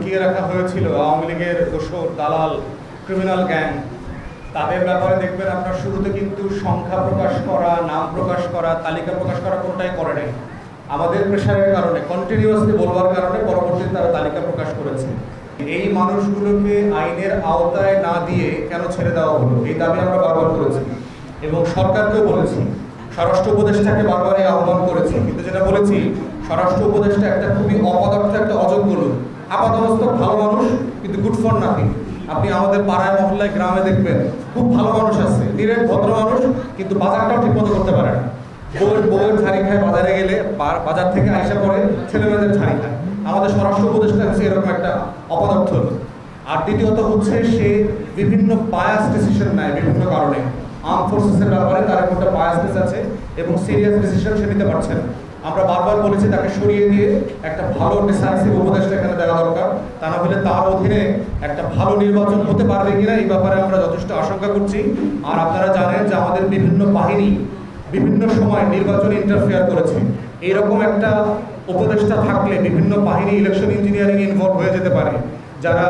লুকিয়ে রাখা হয়েছিল আওয়ামী লীগের দোসর দালাল ক্রিমিনাল গ্যাং, তাদের ব্যাপারে দেখবেন আপনার শুরুতে কিন্তু সংখ্যা প্রকাশ করা, নাম প্রকাশ করা, তালিকা প্রকাশ করা কোনোটাই করে নাই। আমাদের প্রেশারের কারণে, কন্টিনিউয়াসলি বলবার কারণে পরবর্তীতে তারা তালিকা প্রকাশ করেছে। এই মানুষগুলোকে আইনের আওতায় না দিয়ে কেন ছেড়ে দেওয়া হলো, এই দাবি আমরা বারবার করেছি এবং সরকারকেও বলেছি, স্বরাষ্ট্র উপদেষ্টাকে বারবারই আহ্বান করেছি। কিন্তু যেটা বলেছি, স্বরাষ্ট্র উপদেষ্টা একটা খুবই অপদার্থ, একটা অযোগ্য লোক, আপাতমস্ত ভালো মানুষ কিন্তু গুড ফর নাথিং। আপনি আমাদের পাড়ায় মহল্লায় গ্রামে দেখবেন খুব ভালো মানুষ আছে, নিরেট ভদ্র মানুষ, কিন্তু বাজারটাও ঠিক মতো করতে পারে না। বউয়ের ঝাড়ি খায়, বাজারে গেলে বাজার থেকে আইসা পরে ছেলেমেয়েদের ঝাড়ি খায়। আমাদের স্বরাষ্ট্র উপদেষ্টা হচ্ছে এরকম একটা অপদার্থ। আর দ্বিতীয়ত হচ্ছে সে বিভিন্ন বায়াস ডিসিশন নেয় বিভিন্ন কারণে। আর্ম ফোর্সেসের ব্যাপারে তার একটা বায়াসনেস আছে এবং সিরিয়াস ডিসিশন সে নিতে পারছে না। আমরা বারবার বলেছি তাকে সরিয়ে দিয়ে একটা ভালো ডিসাইসিভ উপদেষ্টা এখানে দেওয়া দরকার, তা না হলে তার অধীনে একটা ভালো নির্বাচন হতে পারবে কিনা এই ব্যাপারে আমরা যথেষ্ট আশঙ্কা করছি। আর আপনারা জানেন যে আমাদের বিভিন্ন বাহিনী বিভিন্ন সময় নির্বাচনে ইন্টারফেয়ার করেছে। এইরকম একটা উপদেষ্টা থাকলে বিভিন্ন বাহিনী ইলেকশন ইঞ্জিনিয়ারিং ইনভলভ হয়ে যেতে পারে, যারা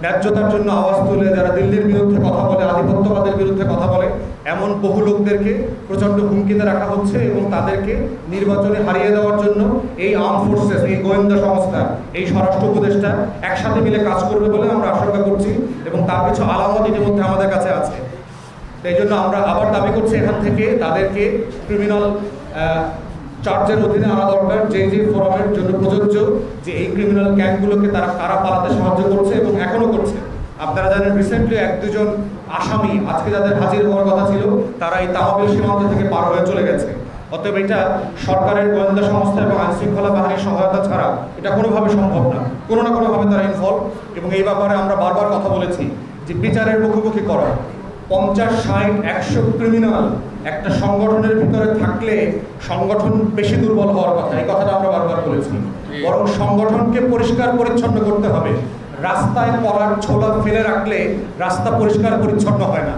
ন্যায্যতার জন্য আওয়াজ তুলে, যারা দিল্লির বিরুদ্ধে কথা বলে, আধিপত্যবাদের বিরুদ্ধে কথা বলে, এমন বহু লোকদেরকে প্রচণ্ড হুমকিতে রাখা হচ্ছে এবং তাদেরকে নির্বাচনে হারিয়ে দেওয়ার জন্য এই আর্ম ফোর্সেস, এই গোয়েন্দা সংস্থা, এই স্বরাষ্ট্র উপদেষ্টা একসাথে মিলে কাজ করবে বলে আমরা আশঙ্কা করছি এবং তার কিছু আলামত ইতিমধ্যে আমাদের কাছে আছে। এই জন্য আমরা আবার দাবি করছি এখান থেকে তাদেরকে ক্রিমিনাল চার্জের অধীনে আনা দরকার, যে ফোরামের জন্য প্রযোজ্য, যে এই ক্রিমিনাল গ্যাংগুলোকে তারা কারা পালাতে সাহায্য করছে এবং এখনও করছে। আপনারা জানেন রিসেন্টলি 1-2 আসামি আজকে যাদের হাজির হওয়ার কথা ছিল, তারা এই তামাবিল সীমান্ত থেকে পার হয়ে চলে গেছে। অতএব এটা সরকারের গোয়েন্দা সংস্থা এবং আইনশৃঙ্খলা বাহিনীর সহায়তা ছাড়া এটা কোনোভাবে সম্ভব না। কোনো না কোনোভাবে তারা ইনভলভ এবং এই ব্যাপারে আমরা বারবার কথা বলেছি যে বিচারের মুখোমুখি করা। 50, 60, 100 ক্রিমিনাল একটা সংগঠনের ভিতরে থাকলে সংগঠন বেশি দুর্বল হওয়ার কথা, এই কথাটা আমরা বারবার বলেছি। বরং সংগঠনকে পরিষ্কার পরিচ্ছন্ন করতে হবে। রাস্তায় পড়ার ছোলা ফেলে রাখলে রাস্তা পরিষ্কার পরিচ্ছন্ন হয় না।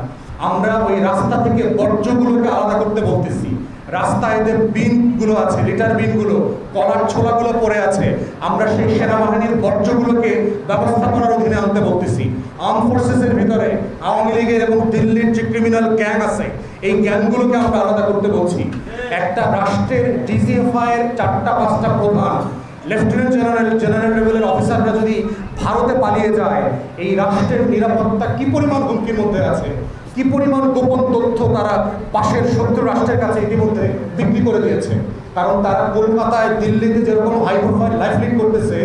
আমরা ওই রাস্তা থেকে বর্জ্যগুলোকে আলাদা করতে বলতেছি। রাস্তায় এদের বিনগুলো আছে, লিটার বিনগুলো, কলার ছোলাগুলো পড়ে আছে, আমরা সেই সেনাবাহিনীর বর্জ্যগুলোকে ব্যবস্থাপনার অধীনে আনতে বলতেছি। আর্ম ফোর্সেসের ভিতরে আওয়ামী লীগের এবং দিল্লির যে ক্রিমিনাল গ্যাং আছে, এই গ্যাংগুলোকে আমরা আলাদা করতে বলছি। একটা রাষ্ট্রের ডিজিএফআই এর 4-5টা প্রধান, লেফটেন্যান্ট জেনারেল লেভেলের অফিসাররা যদি ভারতে পালিয়ে যায়, এই রাষ্ট্রের নিরাপত্তা কি পরিমাণ হুমকির মধ্যে আছে, কি পরিমাণ গোপন তথ্য তারা পাশের শত্রু রাষ্ট্রের কাছে ইতিমধ্যে বিক্রি করে দিয়েছে। কারণ তারা কলকাতায়, দিল্লিতে যেরকম হাই প্রোফাইল লাইফ লিড করতেছে,